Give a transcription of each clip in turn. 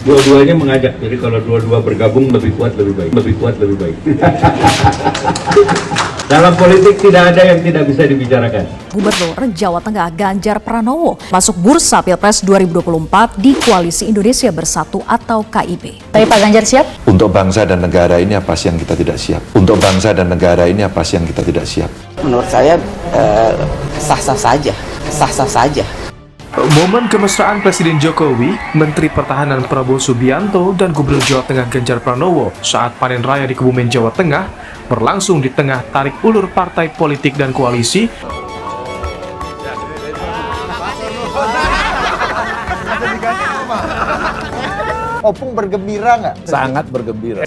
Dua-duanya mengajak, jadi kalau dua-dua bergabung lebih kuat lebih baik. Dalam politik tidak ada yang tidak bisa dibicarakan. Gubernur Jawa Tengah Ganjar Pranowo masuk bursa Pilpres 2024 di Koalisi Indonesia Bersatu atau KIB. Tapi Pak Ganjar siap? Untuk bangsa dan negara ini apa sih yang kita tidak siap? Untuk bangsa dan negara ini apa sih yang kita tidak siap? Menurut saya sah-sah saja. Momen kemesraan Presiden Jokowi, Menteri Pertahanan Prabowo Subianto, dan Gubernur Jawa Tengah Ganjar Pranowo saat panen raya di Kebumen, Jawa Tengah berlangsung di tengah tarik ulur partai politik dan koalisi. Opung bergembira nggak? Sangat bergembira.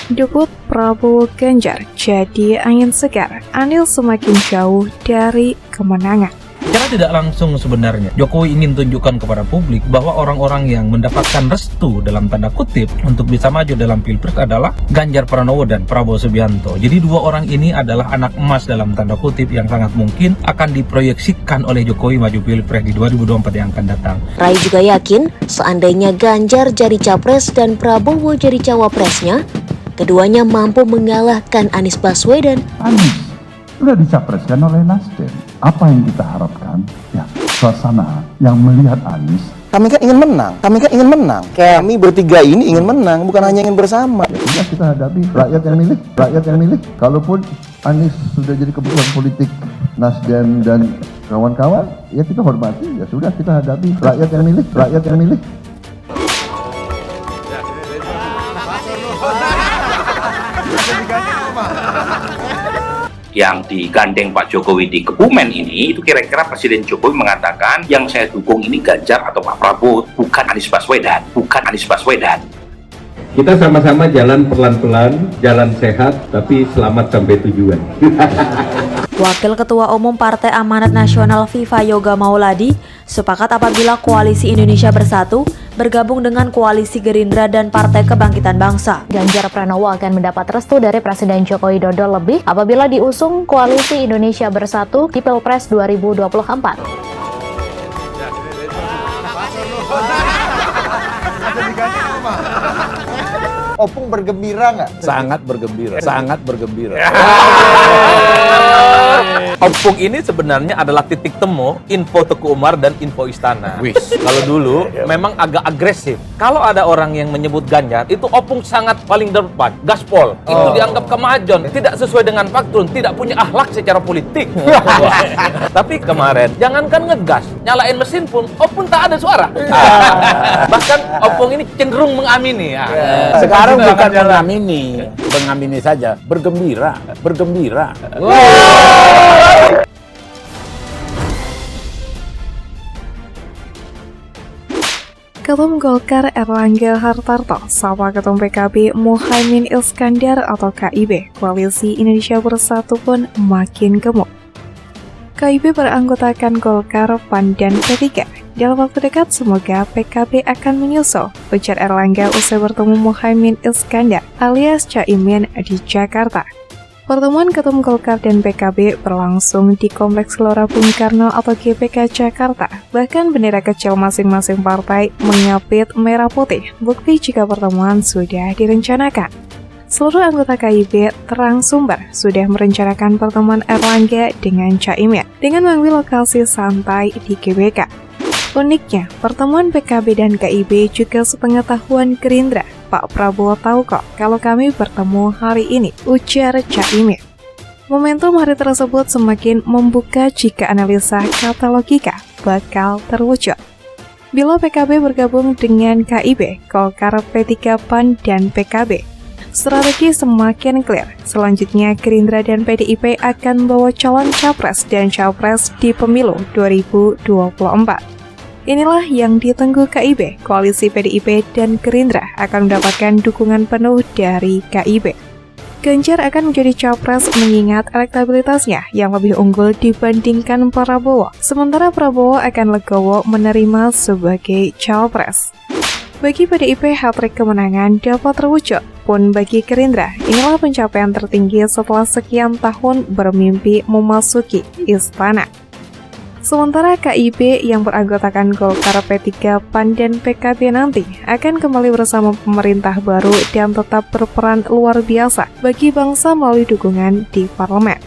Debut Prabowo Ganjar jadi angin segar, Anies semakin jauh dari kemenangan. Secara tidak langsung sebenarnya, Jokowi ingin tunjukkan kepada publik bahwa orang-orang yang mendapatkan restu dalam tanda kutip untuk bisa maju dalam Pilpres adalah Ganjar Pranowo dan Prabowo Subianto. Jadi dua orang ini adalah anak emas dalam tanda kutip yang sangat mungkin akan diproyeksikan oleh Jokowi maju Pilpres di 2024 yang akan datang. Rai juga yakin seandainya Ganjar jadi capres dan Prabowo jadi cawapresnya, keduanya mampu mengalahkan Anies Baswedan. Anies sudah dicapreskan oleh Nasdem. Apa yang kita harapkan? Ya, suasana yang melihat Anies. Kami kan ingin menang. Kami bertiga ini ingin menang, bukan hanya ingin bersama. Ya sudah kita hadapi, rakyat yang milih. Kalaupun Anies sudah jadi keputusan politik Nasdem dan kawan-kawan, ya kita hormati. Ya sudah kita hadapi, rakyat yang milih. Yang digandeng Pak Jokowi di Kebumen ini, itu kira-kira Presiden Jokowi mengatakan yang saya dukung ini Ganjar atau Pak Prabowo, bukan Anies Baswedan. Kita sama-sama jalan pelan-pelan, jalan sehat, tapi selamat sampai tujuan. Wakil Ketua Umum Partai Amanat Nasional Viva Yoga Mauladi sepakat apabila Koalisi Indonesia Bersatu bergabung dengan Koalisi Gerindra dan Partai Kebangkitan Bangsa. Ganjar Pranowo akan mendapat restu dari Presiden Joko Widodo lebih apabila diusung Koalisi Indonesia Bersatu di Pilpres 2024. Opung bergembira nggak? Sangat bergembira. Opung ini sebenarnya adalah titik temu info Teguh Umar dan info Istana. Kalau dulu memang agak agresif. Kalau ada orang yang menyebut Ganjar, itu Opung sangat paling depan, gaspol. Itu dianggap kemajuan, tidak sesuai dengan fakta, tidak punya akhlak secara politik. Tapi kemarin, jangankan ngegas, nyalain mesin pun, Opung tak ada suara. Bahkan Opung ini cenderung mengamini. Sekarang bukan mengamini saja, bergembira. Ketum Golkar Erlangga Hartarto sama Ketum PKB Muhaimin Iskandar atau KIB, Koalisi Indonesia Bersatu pun makin gemuk. KIB beranggotakan Golkar, PAN, dan P3. Dalam waktu dekat, semoga PKB akan menyusul, ujar Erlangga usai bertemu Muhaimin Iskandar alias Caimin di Jakarta. Pertemuan Ketum Golkar dan PKB berlangsung di Kompleks Gelora Bung Karno atau GBK Jakarta. Bahkan bendera kecil masing-masing partai mengapit merah putih, bukti jika pertemuan sudah direncanakan. Seluruh anggota KIB terang sumber sudah merencanakan pertemuan Erlangga dengan Caimin dengan mengambil lokasi santai di GBK. Uniknya, pertemuan PKB dan KIB juga sepengetahuan Gerindra. Pak Prabowo tahu kok kalau kami bertemu hari ini, ujar Caimin. Momentum hari tersebut semakin membuka jika analisa kata logika bakal terwujud. Bila PKB bergabung dengan KIB, Golkar, P3, PAN, dan PKB, strategi semakin clear. Selanjutnya, Gerindra dan PDIP akan membawa calon capres dan cawapres di pemilu 2024. Inilah yang ditunggu KIB. Koalisi PDIP dan Gerindra akan mendapatkan dukungan penuh dari KIB. Ganjar akan menjadi capres mengingat elektabilitasnya yang lebih unggul dibandingkan Prabowo. Sementara Prabowo akan legowo menerima sebagai cawapres. Bagi PDIP, hat-trick kemenangan dapat terwujud. Pun bagi Gerindra, inilah pencapaian tertinggi setelah sekian tahun bermimpi memasuki istana. Sementara KIB yang beranggotakan Golkar, P3, PAN, dan PKB nanti akan kembali bersama pemerintah baru dan tetap berperan luar biasa bagi bangsa melalui dukungan di parlemen.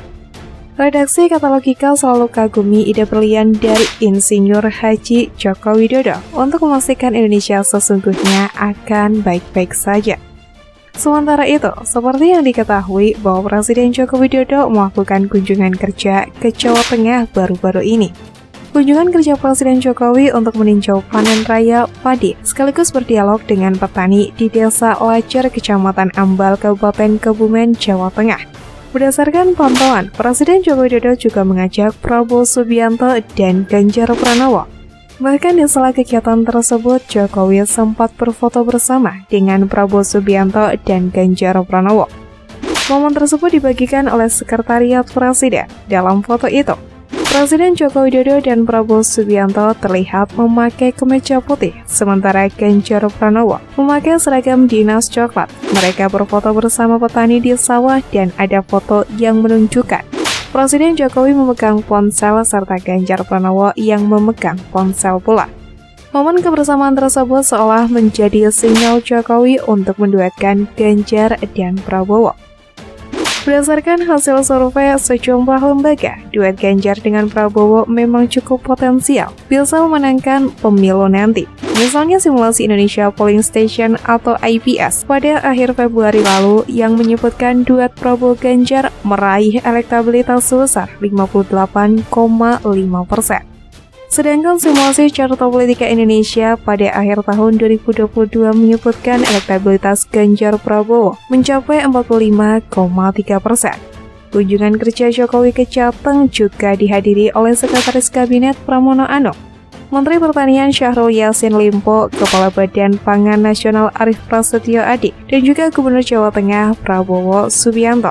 Redaksi Kata Logika selalu kagumi ide brilian dari Insinyur Haji Joko Widodo untuk memastikan Indonesia sesungguhnya akan baik-baik saja. Sementara itu, seperti yang diketahui bahwa Presiden Joko Widodo melakukan kunjungan kerja ke Jawa Tengah baru-baru ini. Kunjungan kerja Presiden Jokowi untuk meninjau panen raya padi sekaligus berdialog dengan petani di Desa Lajar, Kecamatan Ambal, Kabupaten Kebumen, Jawa Tengah. Berdasarkan pantauan, Presiden Joko Widodo juga mengajak Prabowo Subianto dan Ganjar Pranowo. Bahkan di sela kegiatan tersebut, Jokowi sempat berfoto bersama dengan Prabowo Subianto dan Ganjar Pranowo. Momen tersebut dibagikan oleh Sekretariat Presiden. Dalam foto itu, Presiden Joko Widodo dan Prabowo Subianto terlihat memakai kemeja putih, sementara Ganjar Pranowo memakai seragam dinas coklat. Mereka berfoto bersama petani di sawah dan ada foto yang menunjukkan Presiden Jokowi memegang ponsel serta Ganjar Pranowo yang memegang ponsel pula. Momen kebersamaan tersebut seolah menjadi sinyal Jokowi untuk menduetkan Ganjar dan Prabowo. Berdasarkan hasil survei sejumlah lembaga, duet Ganjar dengan Prabowo memang cukup potensial bisa memenangkan pemilu nanti. Misalnya simulasi Indonesia Polling Station atau IPS pada akhir Februari lalu yang menyebutkan duet Prabowo Ganjar meraih elektabilitas sebesar 58,5%. Sedangkan simulasi Carta Politika Indonesia pada akhir tahun 2022 menyebutkan elektabilitas Ganjar Prabowo mencapai 45,3%. Kunjungan kerja Jokowi ke Jateng juga dihadiri oleh Sekretaris Kabinet Pramono Anung, Menteri Pertanian Syahrul Yassin Limpo, Kepala Badan Pangan Nasional Arief Prasetyo Adi, dan juga Gubernur Jawa Tengah Prabowo Subianto.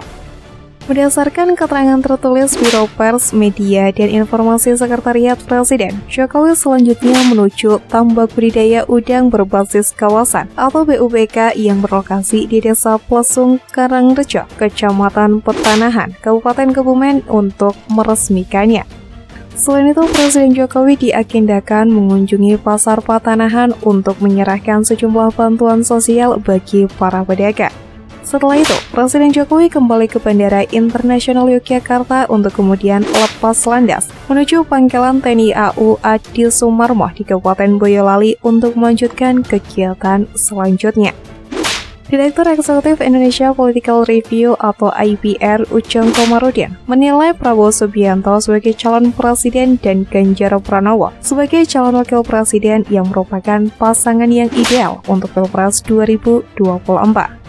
Berdasarkan keterangan tertulis Biro Pers, Media, dan Informasi Sekretariat Presiden, Jokowi selanjutnya menuju tambak budidaya udang berbasis kawasan atau BUBK yang berlokasi di Desa Plesung, Karangrejo, Kecamatan Petanahan, Kabupaten Kebumen untuk meresmikannya. Selain itu, Presiden Jokowi diagendakan mengunjungi Pasar Petanahan untuk menyerahkan sejumlah bantuan sosial bagi para pedagang. Setelah itu, Presiden Jokowi kembali ke Bandara Internasional Yogyakarta untuk kemudian lepas landas menuju Pangkalan TNI AU Adi Sumarmo di Kabupaten Boyolali untuk melanjutkan kegiatan selanjutnya. Direktur Eksekutif Indonesia Political Review atau IPR Ujang Komarudin menilai Prabowo Subianto sebagai calon presiden dan Ganjar Pranowo sebagai calon wakil presiden yang merupakan pasangan yang ideal untuk Pilpres 2024.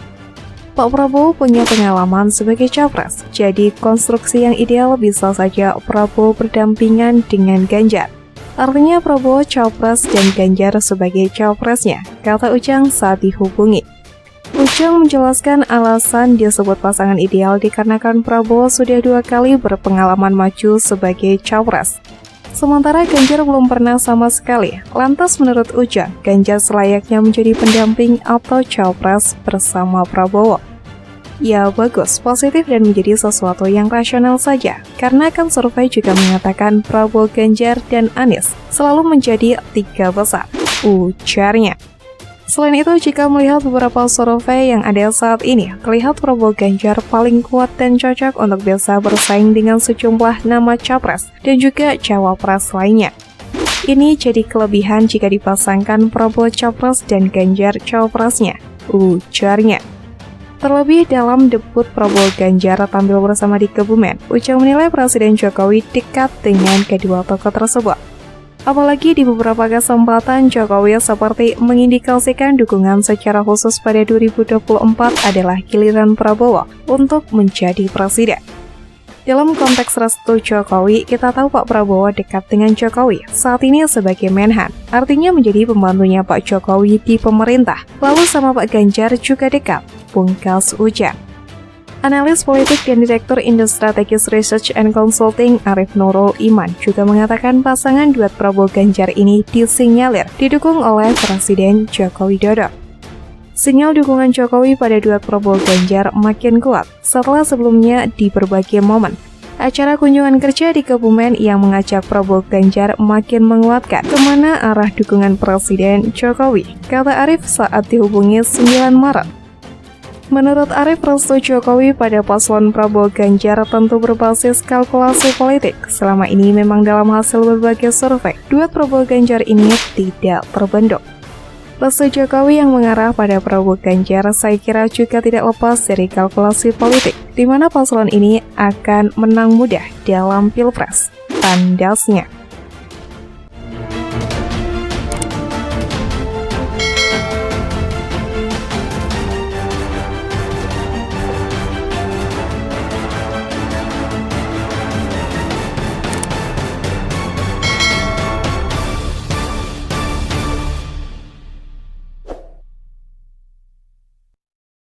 Pak Prabowo punya pengalaman sebagai capres, jadi konstruksi yang ideal bisa saja Prabowo berdampingan dengan Ganjar. Artinya Prabowo capres dan Ganjar sebagai capresnya, kata Ujang saat dihubungi. Ujang menjelaskan alasan disebut pasangan ideal dikarenakan Prabowo sudah 2 kali berpengalaman maju sebagai capres. Sementara Ganjar belum pernah sama sekali. Lantas menurut Ujang, Ganjar selayaknya menjadi pendamping atau capres bersama Prabowo. Ya bagus, positif dan menjadi sesuatu yang rasional saja. Karena kan survei juga mengatakan Prabowo, Ganjar, dan Anies selalu menjadi 3 besar, ujarnya. Selain itu, jika melihat beberapa survei yang ada saat ini, terlihat Prabowo Ganjar paling kuat dan cocok untuk bisa bersaing dengan sejumlah nama capres dan juga cawapres lainnya. Ini jadi kelebihan jika dipasangkan Prabowo capres dan Ganjar cawapresnya, ujarnya. Terlebih dalam debut Prabowo Ganjar tampil bersama di Kebumen, Ujang menilai Presiden Jokowi dekat dengan kedua tokoh tersebut. Apalagi di beberapa kesempatan Jokowi seperti mengindikasikan dukungan secara khusus pada 2024 adalah giliran Prabowo untuk menjadi presiden. Dalam konteks restu Jokowi, kita tahu Pak Prabowo dekat dengan Jokowi saat ini sebagai Menhan, artinya menjadi pembantunya Pak Jokowi di pemerintah. Lalu sama Pak Ganjar juga dekat, pungkas Ujang. Analis politik dan Direktur Indo Strategis Research and Consulting Arief Nurul Iman juga mengatakan pasangan duet Prabowo Ganjar ini disinyalir didukung oleh Presiden Joko Widodo. Sinyal dukungan Jokowi pada duet Prabowo Ganjar makin kuat setelah sebelumnya di berbagai momen Acara kunjungan kerja di Kebumen yang mengajak Prabowo Ganjar makin menguatkan kemana arah dukungan Presiden Jokowi, kata Arief saat dihubungi 9 Maret. Menurut Arief, restu Jokowi pada paslon Prabowo Ganjar tentu berbasis kalkulasi politik. Selama ini memang dalam hasil berbagai survei, duet Prabowo Ganjar ini tidak terbendung. Restu Jokowi yang mengarah pada Prabowo Ganjar saya kira juga tidak lepas dari kalkulasi politik, di mana paslon ini akan menang mudah dalam Pilpres, tandasnya.